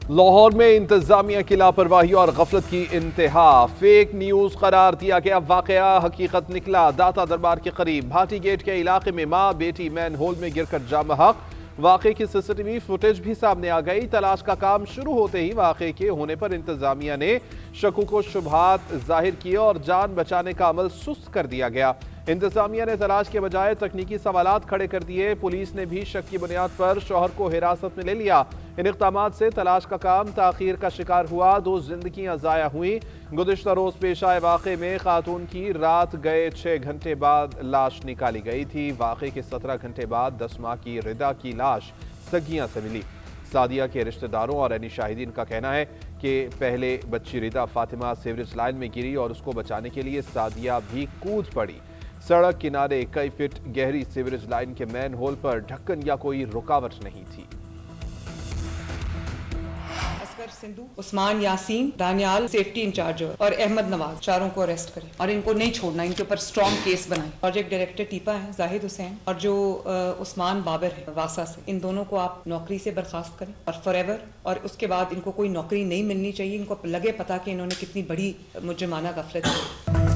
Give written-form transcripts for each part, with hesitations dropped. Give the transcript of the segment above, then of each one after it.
लाहौर में इंतजामिया की लापरवाही और गफलत की इंतहा, फेक न्यूज करार दिया गया वाकया हकीकत निकला। दाता दरबार के करीब भाटी गेट के इलाके में मां बेटी मैन होल में गिरकर जाम हक। वाकये की सीसीटीवी फुटेज भी सामने आ गई। तलाश का काम शुरू होते ही वाकये के होने पर इंतजामिया ने शकूक व शुबहात जाहिर किए और जान बचाने का अमल सुस्त कर दिया गया। इंतजामिया ने तलाश के बजाय तकनीकी सवालात खड़े कर दिए। पुलिस ने भी शक की बुनियाद पर शौहर को हिरासत में ले लिया। इन इक़दामात से तलाश का काम ताखीर का शिकार हुआ। 2 जिंदगियां जाया हुई। गुज़िश्ता रोज पेश आए वाक़े में खातून की रात गए 6 घंटे बाद लाश निकाली गई थी। वाक़े के 17 घंटे बाद 10 माह की रिदा की लाश सगियां से मिली। सादिया के रिश्तेदारों और अन्य शाहिदीन का कहना है कि पहले बच्ची रिदा फातिमा सीवरेज लाइन में गिरी और उसको बचाने के लिए सादिया भी कूद पड़ी। सड़क किनारे कई फीट गहरी सीवरेज लाइन के मैन होल पर ढक्कन या कोई रुकावट नहीं थी। सिंधु, उस्मान यासीन, दानियाल सेफ्टी इंचार्ज और अहमद नवाज, चारों को अरेस्ट करें और इनको नहीं छोड़ना, इनके ऊपर स्ट्रॉन्ग केस बनाएं। प्रोजेक्ट डायरेक्टर टीपा है जाहिद हुसैन और जो उस्मान बाबर है वासा से, इन दोनों को आप नौकरी से बर्खास्त करें और फॉरएवर, और उसके बाद इनको कोई नौकरी नहीं मिलनी चाहिए। इनको लगे पता कि इन्होंने कितनी बड़ी मुजरिमाना गफलत की।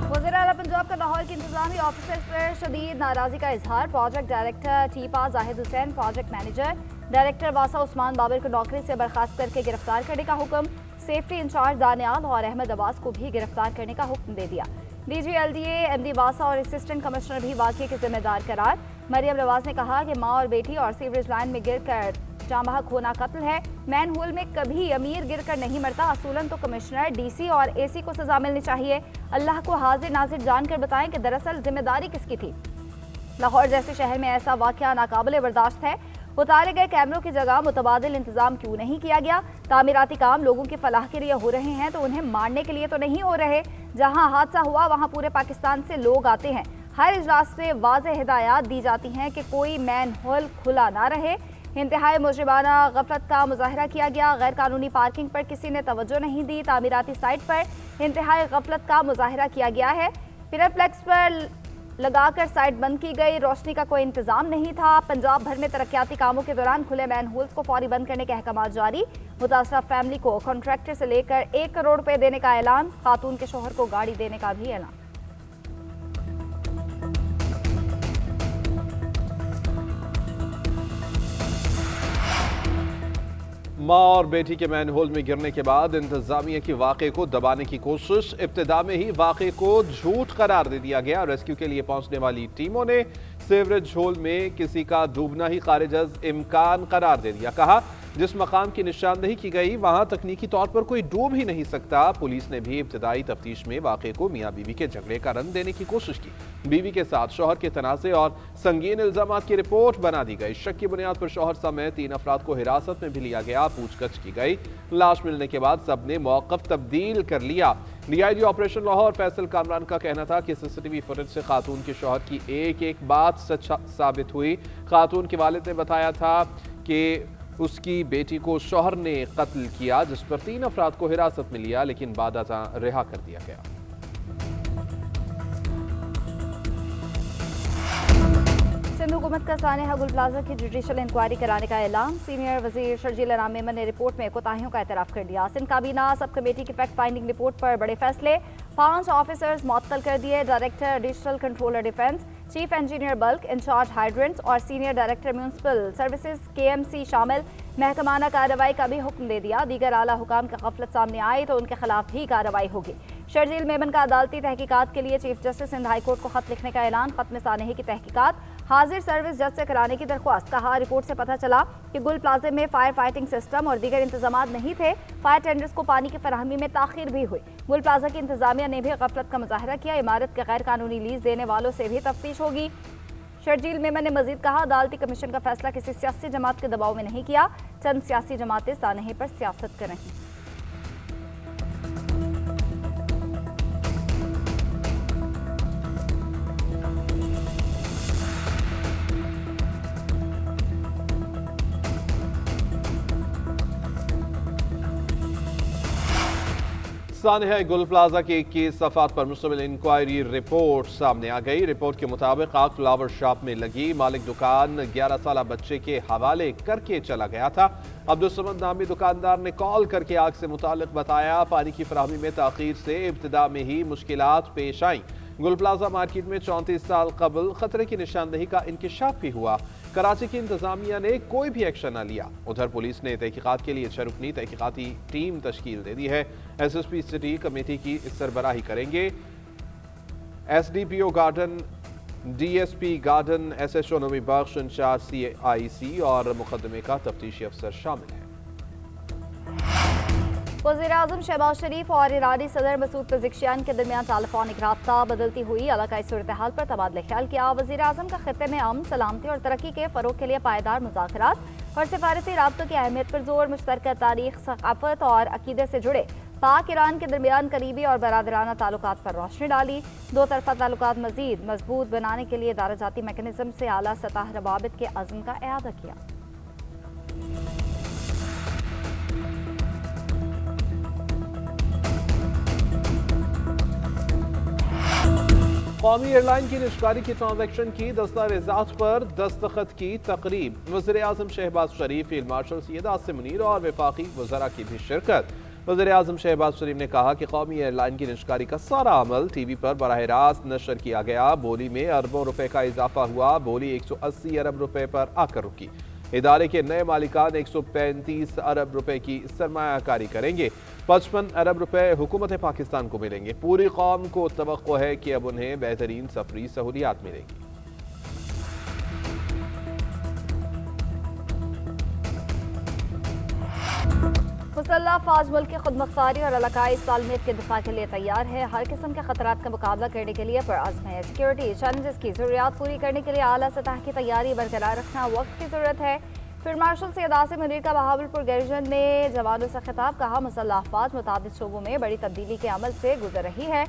वज़ीर आला पंजाब का लाहौर के इंतजामी ऑफिसर पर शदीद नाराजगी का इजहार। प्रोजेक्ट डायरेक्टर टीपा Zahid Hussain, project manager director वासा उस्मान बाबर को नौकरी से बर्खास्त करके गिरफ्तार करने का हुक्म। सेफ्टी इंचार्ज दानियाल और अहमद अब्बास को भी गिरफ्तार करने का हुक्म दे दिया। DGLDA MD वासा और असिस्टेंट कमिश्नर भी वाक़ये के जिम्मेदार करार। मरियम नवाज ने कहा कि माँ और बेटी और सीवरेज लाइन में गिरकर जामहक होना कत्ल है। मैन होल में कभी अमीर गिरकर नहीं मरता। असूलन तो कमिश्नर, DC और AC को सजा मिलनी चाहिए। अल्लाह को हाजिर नाजिर जानकर बताएं कि दरअसल जिम्मेदारी किसकी थी। लाहौर जैसे शहर में ऐसा वाक़या नाकाबिले बर्दाश्त है। उतारे गए कैमरों की जगह मुतबादिल इंतजाम क्यों नहीं किया गया? तामीराती काम लोगों की फलाह के लिए हो रहे हैं तो उन्हें मारने के लिए तो नहीं हो रहे। जहां हादसा हुआ वहां पूरे पाकिस्तान से लोग आते हैं। हर इजलास में वाज़ेह हिदायत दी जाती हैं कि कोई मैन होल खुला ना रहे। इंतहाई मुजरिमाना गफलत का मुजाहरा किया गया। गैर कानूनी पार्किंग पर किसी ने तवज्जो नहीं दी। तामीराती साइट पर इंतहाई गफलत का मुजाहरा किया गया है। पिनरप्लेक्स पर लगाकर साइट बंद की गई। रोशनी का कोई इंतजाम नहीं था। पंजाब भर में तरक्याती कामों के दौरान खुले मैन होल्स को फौरी बंद करने के अहकाम जारी। मुतासरा फैमिली को कॉन्ट्रैक्टर से लेकर 1 करोड़ रुपए देने का ऐलान। खातून के शोहर को गाड़ी देने का भी ऐलान। माँ और बेटी के मैन होल में गिरने के बाद इंतजामिया की वाक़े को दबाने की कोशिश। इब्तिदा में ही वाक़े को झूठ करार दे दिया गया। रेस्क्यू के लिए पहुंचने वाली टीमों ने सीवरेज होल में किसी का डूबना ही खारिज इम्कान करार दे दिया। कहा जिस मकाम की निशानदेही की गई वहां तकनीकी तौर पर कोई डूब ही नहीं सकता। पुलिस ने भी इब्तिदाई तफ्तीश में वाक़े को मियाँ बीवी के झगड़े का रंग देने की कोशिश की। बीवी के साथ शौहर के तनाज़े और संगीन इल्जामात की रिपोर्ट बना दी गई। शक की बुनियाद पर शौहर समेत 3 अफराद को हिरासत में भी लिया गया। पूछताछ की गई। लाश मिलने के बाद सबने मौक़िफ़ तब्दील कर लिया। DIG ऑपरेशन लाहौर फैसल कामरान का कहना था कि CCTV फुटेज से खातून के शौहर की एक बात सच साबित हुई। खातून के वालिद ने बताया था कि उसकी बेटी को शौहर ने कत्ल किया, जिस पर 3 अफराद को हिरासत में लिया लेकिन बाद अज़ां रिहा कर दिया गया। सिंध हुकूमत का सानेहा गुल प्लाजा की जुडिशल इंक्वायरी कराने का ऐलान। सीनियर वजीर शर्जील अनाम मेमन ने रिपोर्ट में कोताहियों का एतराफ़ कर दिया। सिंध काबीना सब कमेटी की फैक्ट फाइंडिंग रिपोर्ट पर बड़े फैसले। 5 ऑफिसर्स मुअत्तल कर दिए। Director additional controller defence, chief engineer bulk, incharge hydrants और senior director municipal services KMC शामिल। महकमाना कार्रवाई का भी हुक्म दे दिया। दीगर आला हुकाम की गफलत सामने आई तो उनके खिलाफ भी कार्रवाई होगी। शर्जील मेमन का अदालती तहकीकात के लिए chief justice Sindh high court को खत लिखने का ऐलान। खत्म सानेही की तहकीकात हाजिर सर्विस जज से कराने की दरख्वास्त। कहा रिपोर्ट से पता चला कि गुल प्लाजे में फायर फाइटिंग सिस्टम और दीगर इंतजाम नहीं थे। फायर टेंडर्स को पानी की फराहमी में ताखीर भी हुई। गुल प्लाजा की इंतजामिया ने भी गफलत का मुजाहरा किया। इमारत के गैर कानूनी लीज देने वालों से भी तफ्तीश होगी। शर्जील मेमन ने मजीद कहा अदालती कमीशन का फैसला किसी सियासी जमात के दबाव में नहीं किया। चंद सियासी जमातें सानेहे पर सियासत कर रही। सानहा गुल प्लाजा के 21 सफात पर मुश्तमिल इंक्वायरी रिपोर्ट सामने आ गई। रिपोर्ट के मुताबिक आग फ्लावर शॉप में लगी। मालिक दुकान 11 साल बच्चे के हवाले करके चला गया था। अब्दुल समद नामी दुकानदार ने कॉल करके आग से मुतालिक बताया। पानी की फराहमी में ताखीर से इब्तिदा में ही मुश्किलात पेश आई। गुल प्लाजा मार्केट में 34 साल कबल खतरे की निशानदेही का इंकशाफ भी हुआ। कराची की इंतजामिया ने कोई भी एक्शन न लिया। उधर पुलिस ने तहकीकात के लिए 6 रुकनी तहकीकाती टीम तश्कील दे दी है। SSP सिटी कमेटी की सरबराही करेंगे। SDPO garden, DSP garden, SHO नमी बख्श, इंचार्ज CIC और मुकदमे का तफ्तीशी अफसर शामिल है। वज़ीर-ए-आज़म शहबाज शरीफ और ईरानी सदर मसूद पेज़ेश्कियान के दरमियान टेलीफोनिक राब्ता बदलती हुई इलाकाई सूरत हाल पर तबादला ख्याल किया। वज़ीर-ए-आज़म का खित्ते में अमन, सलामती और तरक्की के फ़रोग़ के लिए पायदार मुज़ाकरात और सिफारती राब्तों की अहमियत पर जोर, मुश्तरका तारीख, सक़ाफ़त और अक़ीदे से जुड़े पाक ईरान के दरमियान करीबी और बरादराना ताल्लुकात पर रोशनी डाली। दो तरफ़ा ताल्लुकात मज़ीद मजबूत बनाने के लिए दाराजाती मैकेनिज़्म से आला सतह रवाबित के अज़्म का इआदा किया। कौमी एयरलाइन की निष्कारी की ट्रांजैक्शन की दस्तावेजात पर दस्तखत की तकरीब। वज़ीर-ए-आज़म शहबाज शरीफ, फील्ड मार्शल सैयद आसिम मुनीर और वफाकी वज़रा की भी शिरकत। वज़ीर-ए-आज़म शहबाज शरीफ ने कहा कि कौमी एयरलाइन की निष्कारी का सारा अमल TV पर बराह रास्त नशर किया गया। बोली में अरबों रुपए का इजाफा हुआ। बोली 180 अरब रुपए पर आकर रुकी। इदारे के नए मालिकान 135 अरब रुपए की सरमायाकारी करेंगे। 55 अरब रुपए हुकूमत पाकिस्तान को मिलेंगे। पूरी कौम को तवक्को है कि अब उन्हें बेहतरीन सफरी सहूलियात मिलेंगी। मुसल्लह फौज मुल्क की खुदमुख्तारी और इलाकाई सालमियत के दिफा के लिए तैयार है। हर किस्म के खतरात का मुकाबला करने के लिए पुरअज़्म है। सिक्योरिटी चैलेंजेस की ज़रूरियात पूरी करने के लिए आला सतह की तैयारी बरकरार रखना वक्त की ज़रूरत है। फील्ड मार्शल सैयद आसिम मुनीर का बहावलपुर गैरिजन में जवानों से खिताब। कहा, मुसल्लह अफ़वाज मुताबिक शोबों में बड़ी तब्दीली के अमल से गुजर रही है।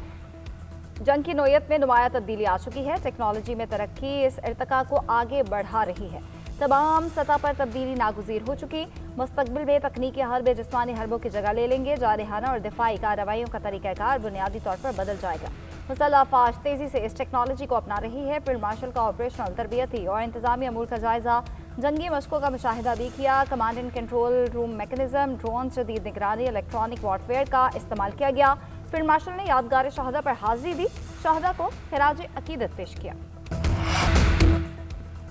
जंग की नोयत में नुमाया तब्दीली आ चुकी है। टेक्नोलॉजी में तरक्की इस इर्तिका को आगे बढ़ा रही है। तमाम सतह पर तब्दीली नागुज़ीर हो चुकी। मुस्तकबिल में तकनीकी हरबे जिस्मानी हरबों की जगह ले लेंगे। जारहाना और दिफाई कार्रवाइयों का तरीक़ाकार बुनियादी तौर पर बदल जाएगा। मुसल्लह अफ़वाज तेज़ी से इस टेक्नोलॉजी को अपना रही है। फील्ड मार्शल का ऑपरेशनल, तरबियती और इंतजामी अमूर का जायजा, जंगी मशकों का मुशाहिदा भी किया। Command and control room mechanism, drone, जदीद निगरानी, इलेक्ट्रॉनिक वॉरफेयर का इस्तेमाल किया गया। फील्ड मार्शल ने यादगार शहदा पर हाजिरी दी, शहदा को खिराज अकीदत पेश किया।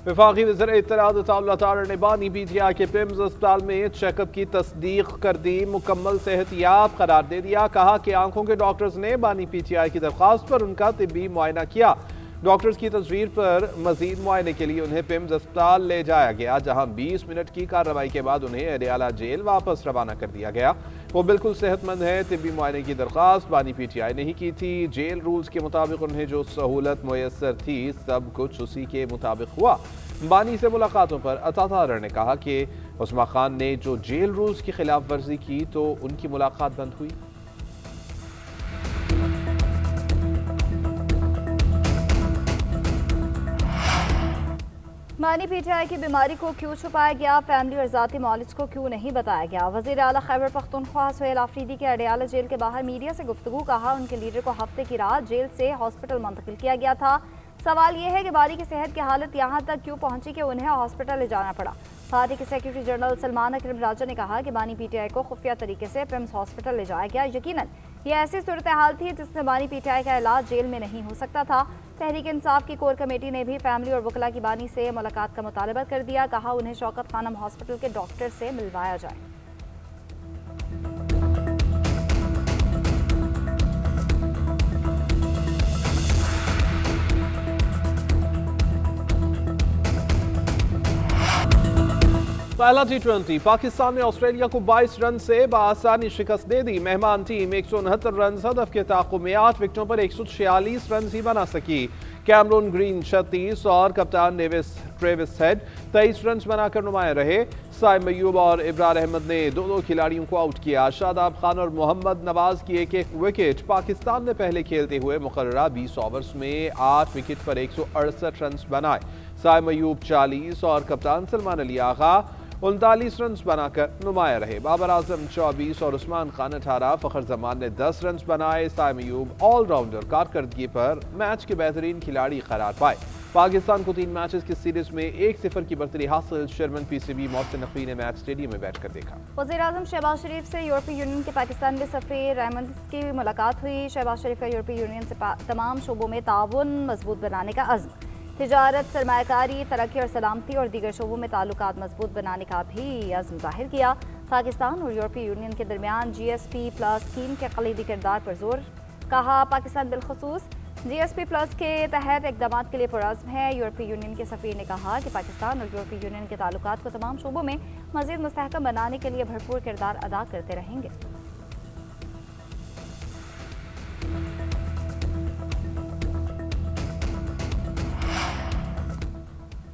वफाकी वज़ीर इत्तलात तार ने बानी PTI के पिम्स अस्पताल में चेकअप की तस्दीक कर दी। मुकम्मल सेहतियाब करार दे दिया। कहा कि आंखों के डॉक्टर्स ने बानी PTI की दरख्वास्त पर उनका तिब्बी मुआयना किया। डॉक्टर्स की तस्वीर पर मजीद मुआयने के लिए उन्हें पिम्स अस्पताल ले जाया गया, जहां 20 मिनट की कार्रवाई के बाद उन्हें अडियाला जेल वापस रवाना कर दिया गया। वो बिल्कुल सेहतमंद है। तिब्बी मुआयने की दरख्वास्त बानी PTI ने ही की थी। जेल रूल्स के मुताबिक उन्हें जो सहूलत मुयसर थी सब कुछ उसी के मुताबिक हुआ। बानी से मुलाकातों पर अतातार ने कहा कि उस्मा खान ने जो जेल रूल्स की खिलाफ वर्जी की तो उनकी मुलाकात बंद हुई। बानी PTI की बीमारी को क्यों छुपाया गया, फैमिली और ज़ाती मौलिज को क्यों नहीं बताया गया। वज़ीर आला खैबर पख्तूनख्वा सुहेल आफरीदी के अडियाला जेल के बाहर मीडिया से गुफ्तगू। कहा, उनके लीडर को हफ्ते की रात जेल से हॉस्पिटल मुंतकिल किया गया था। सवाल यह है कि बानी की सेहत की हालत यहाँ तक क्यों पहुँची कि उन्हें हॉस्पिटल ले जाना पड़ा। पार्टी के सेक्रेटरी जनरल सलमान अकरम राजा ने कहा कि बानी PTI को खुफिया तरीके से पिम्स हॉस्पिटल ले जाया गया। यकीनन ये ऐसी सूरत हाल थी जिसमें बानी PTI का इलाज जेल में नहीं हो सकता था। तहरीक इंसाफ की कोर कमेटी ने भी फैमिली और वकला की बानी से मुलाकात का मुतालबा कर दिया। कहा, उन्हें शौकत खानम हॉस्पिटल के डॉक्टर से मिलवाया जाए। पहला T20 पाकिस्तान ने ऑस्ट्रेलिया को 22 रन से बआसानी शिकस्त दे दी। मेहमान टीम 169 रन हदफ के ताक़ुब में 8 विकेटों पर 146 रन ही बना सकी। कैमरून ग्रीन 36 और कप्तान ट्रेविस हेड 23 रन बनाकर नुमाया रहे। साइम अयूब और इब्रार अहमद ने दो खिलाड़ियों को आउट किया। शादाब खान और मोहम्मद नवाज की एक विकेट। पाकिस्तान ने पहले खेलते हुए मुकर्ररा 20 ओवर्स में 8 विकेट पर 168 रन बनाए। साइम अयूब 40 और कप्तान सलमान अली आगा 39 रन बनाकर नुमाया रहे। बाबर आजम 24 और उस्मान खान 18, फखर जमान ने 10 रन बनाए। साइम अयूब ऑलराउंडर कारकर्दगी पर मैच के बेहतरीन खिलाड़ी करार पाए। पाकिस्तान को 3 मैचेस की सीरीज में 1-0 की बर्तरी हासिल। चेयरमैन पीसीबी मोहसिन नकवी ने मैच स्टेडियम में बैठकर देखा। वज़ीर-ए-आज़म शहबाज शरीफ से यूरोपीय यूनियन के पाकिस्तान के सफ़ीर रहमत की मुलाकात हुई। शहबाज शरीफ का यूरोपीय यूनियन से तमाम शोबों में ताउन मजबूत बनाने का अज़्म, तिजारत, सरमायाकारी, तरक्की और सलामती और दीगर शोबों में ताल्लुकात मजबूत बनाने का भी अज़्म जाहिर किया। पाकिस्तान और यूरोपीय यूनियन के दरमियान GSP+ स्कीम के कलीदी किरदार पर जोर। कहा पाकिस्तान बिलखसूस GSP+ के तहत इक़दाम के लिए पुरअज़्म है। यूरोपीय यूनियन के सफ़ीर ने कहा कि पाकिस्तान और यूरोपीय यूनियन के ताल्लुकात को तमाम शोबों में मज़ीद मुस्तहकम बनाने के लिए भरपूर किरदार अदा करते रहेंगे।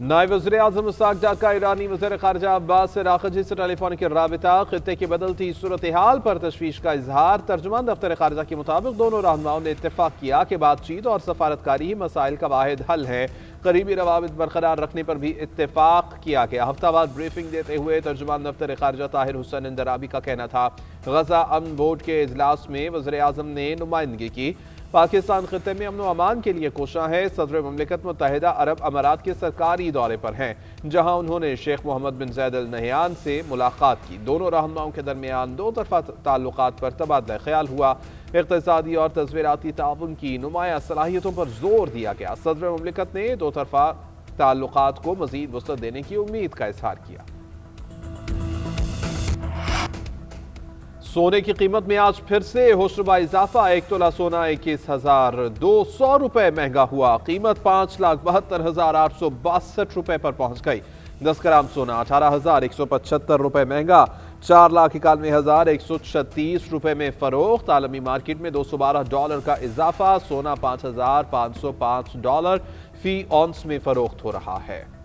नायब वज़ीर-ए-आज़म इस्हाक़ डार का ईरानी वज़ीर ख़ारिजा अब्बास अराग़ची से टेलीफोनिक राबिता। ख़ित्ते की बदलती सूरत हाल पर तशवीश का इजहार। तर्जुमान दफ्तर ख़ारिजा के मुताबिक दोनों रहनुमाओं ने इत्तेफ़ाक़ किया कि बातचीत और सफारतकारी ही मसाइल का वाहिद हल है। करीबी रवाबित बरकरार रखने पर भी इत्तेफ़ाक़ किया गया। हफ्तावार ब्रीफिंग देते हुए तर्जुमान दफ्तर ख़ारिजा ताहिर हुसैन इंदराबी का कहना था, गज़ा अमन बोर्ड के इजलास में वज़ीर-ए-आज़म ने नुमाइंदगी की। पाकिस्तान खित्ते में अमन व अमान के लिए कोशा है। सदर ममलिकत मुत्तहिदा अरब अमारात के सरकारी दौरे पर हैं, जहां उन्होंने शेख मोहम्मद बिन ज़ायद अल नहयान से मुलाकात की। दोनों रहनुमाओं के दरमियान दो तरफा ताल्लुकात पर तबादला ख्याल हुआ। इक़्तिसादी और तस्वीराती ताउन की नुमाया सलाहियतों पर जोर दिया गया। सदर ममलिकत ने दो तरफा ताल्लुकात को मज़ीद वसअत देने की उम्मीद का इज़हार किया। सोने की कीमत में आज फिर से होशरुबा इजाफा। 1 तोला सोना 21,200 रुपए महंगा हुआ। कीमत 5,72,862 रुपए पर पहुंच गई। 10 ग्राम सोना 18,175 रुपए महंगा, 4,91,136 रुपए में फरोख्त। आलमी मार्केट में $212 का इजाफा। सोना $5,505 फी औंस में फरोख्त हो रहा है।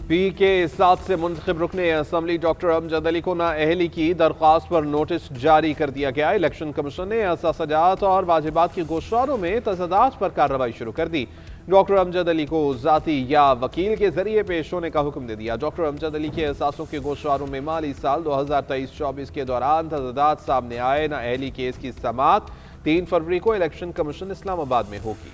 पी के 7 से मुंतखब रुकने असम्बली डॉक्टर अमजद अली को नाअहली की दरख्वास्त पर नोटिस जारी कर दिया गया। इलेक्शन कमीशन ने असासजात और वाजिबात की गोशवारों में तजादात पर कार्रवाई शुरू कर दी। डॉक्टर अमजद अली को जाती या वकील के जरिए पेश होने का हुक्म दे दिया। डॉक्टर अमजद अली के असासों के गोशवारों में माली साल 2023-24 के दौरान तजादात सामने आए। नाअहली केस की समाअत 3 फरवरी को इलेक्शन कमीशन इस्लामाबाद में होगी।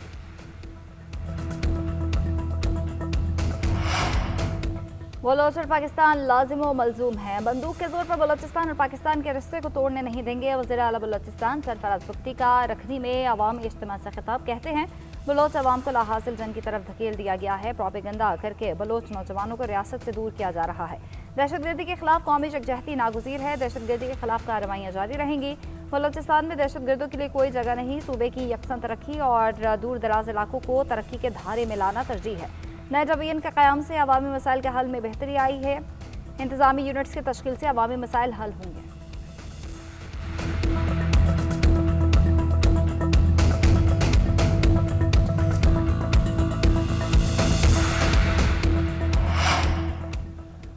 बलोच और पाकिस्तान लाजिम व मलजूम है। बंदूक के जोर पर बलोचिस्तान और पाकिस्तान के रिश्ते को तोड़ने नहीं देंगे। वज़ीर आला बलोचिस्तान सरफराज बुख्ती का रखनी में अवामी इज्तिमा से खिताब। कहते हैं बलोच अवाम को लाहासिल जंग की तरफ धकेल दिया गया है। प्रोपेगेंडा करके बलोच नौजवानों को रियासत से दूर किया जा रहा है। दहशतगर्दी के खिलाफ कौमी यकजहती नागुज़ीर है। दहशतगर्दी के खिलाफ कार्रवाइयाँ जारी रहेंगी। बलोचिस्तान में दहशतगर्दों के लिए कोई जगह नहीं। सूबे की यकसन तरक्की और दूर दराज इलाकों को तरक्की के धारे में लाना तरजीह है। नए डिवीजन के क़याम से अवामी मसाइल के हल में बेहतरी आई है। इंतज़ामी यूनिट्स की तश्कील से अवामी मसाइल हल होंगे।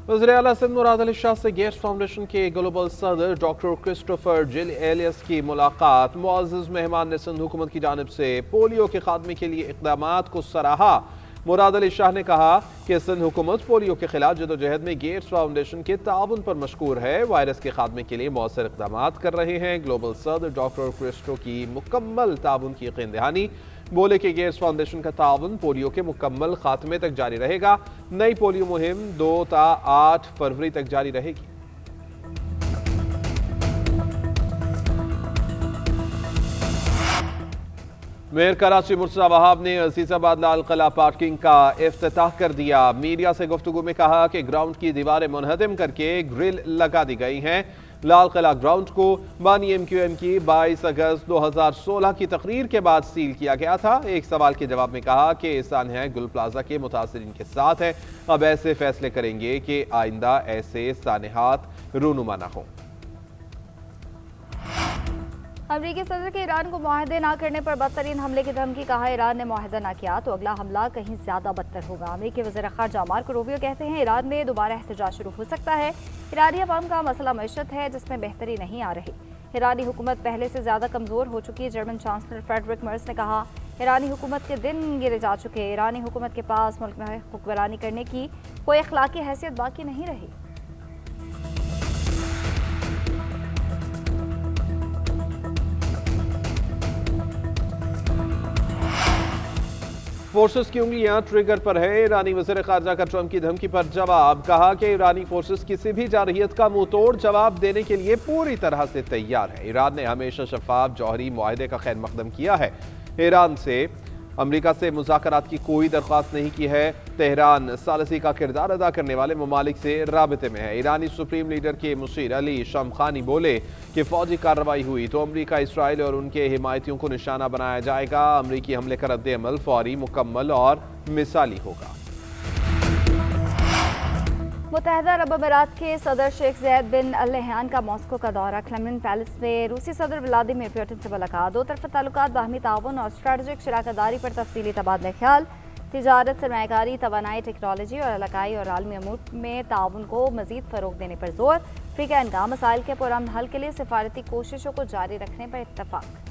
वज़ीर-ए-आला सिंध मुराद अली शाह से गेट्स फाउंडेशन के ग्लोबल सदर डॉक्टर क्रिस्टोफर जिल एलियस की मुलाकात। मुअज़्ज़ज़ मेहमान ने सिंध हुकूमत की जानिब से पोलियो के खात्मे के लिए इक़दामात को सराहा। मुराद अली शाह ने कहा कि सिंध हुकूमत पोलियो के खिलाफ जदोजहद में गेट्स फाउंडेशन के ताउन पर मशकूर है। वायरस के खात्मे के लिए मौसर इक़दामात कर रहे हैं। ग्लोबल सदर डॉक्टर क्रिस्टो की मुकम्मल ताउन की यकीन दहानी। बोले कि गेट्स फाउंडेशन का ताउन पोलियो के मुकम्मल खात्मे तक जारी रहेगा। नई पोलियो मुहिम 2 ta 8 फरवरी तक जारी रहेगी। मेयर कराची मुर्तज़ा वहाब ने अजीज़ाबाद लाल किला पार्किंग का इफ्तिताह कर दिया। मीडिया से गुफ्तगू में कहा कि ग्राउंड की दीवारें मुनहदम करके ग्रिल लगा दी गई हैं। लाल किला ग्राउंड को बानी MQM की 22 अगस्त 2016 की तकरीर के बाद सील किया गया था। एक सवाल के जवाब में कहा कि सानहा गुल प्लाजा के मुतासिरीन के साथ है। अब ऐसे फैसले करेंगे कि आइंदा ऐसे सानहात रूनुमा न हों। अमरीकी सदर के ईरान को मुआहदे ना करने पर बदतरीन हमले की धमकी। कहा ईरान ने मुआहदा ना किया तो अगला हमला कहीं ज्यादा बदतर होगा। अमरीकी वज़ीर ख़ारिजा मार्को रूबियो कहते हैं ईरान में दोबारा एहतजाज शुरू हो सकता है। ईरानी अवाम का मसला मईशत है जिसमें बेहतरी नहीं आ रही। ईरानी हुकूमत पहले से ज्यादा कमजोर हो चुकी है। जर्मन चांसलर फ्रेडरिक मर्स ने कहा ईरानी हुकूमत के दिन गिरे जा चुके। ईरानी हुकूमत के पास मुल्क में हुक्मरानी करने की कोई अखलाकी हैसियत बाकी नहीं रही। फोर्सेस की उंगलियां ट्रिगर पर है। ईरानी वज़ीर ख़ारजा का ट्रंप की धमकी पर जवाब। कहा कि ईरानी फोर्सेस किसी भी जारहियत का मुंह तोड़ जवाब देने के लिए पूरी तरह से तैयार है। ईरान ने हमेशा शफाफ जौहरी मुआहदे का खैर मकदम किया है। ईरान से अमरीका से मुज़ाकरात की कोई दरख्वास्त नहीं की है। तेहरान सालसी का किरदार अदा करने वाले ममालिक से राबते में है। ईरानी सुप्रीम लीडर के मुशीर अली शमखानी बोले कि फौजी कार्रवाई हुई तो अमरीका, इसराइल और उनके हिमायतियों को निशाना बनाया जाएगा। अमरीकी हमले का रद्द-ए-अमल फौरी, मुकम्मल और मिसाली होगा। मुत्तहदा अरब अमीरात के सदर शेख ज़ैद बिन अल नहयान का मॉस्को का दौरा। क्रेमलिन पैलेस में रूसी सदर व्लादिमीर पुतिन से मुलाकात। दो तरफा ताल्लुकात, बाहमी ताउन और स्ट्रेटेजिक शराकतदारी पर तफसीली तबादला ख्याल। तिजारत, सरमायाकारी, तवानाई, टेक्नोलॉजी और इलाकाई और आलमी अमूर में ताउन को मजीद फ़रोग देने पर जोर। अफ्रीका इनका मसाइल के पुरअमन हल के लिए सिफारती कोशिशों को जारी रखने पर इत्तफाक।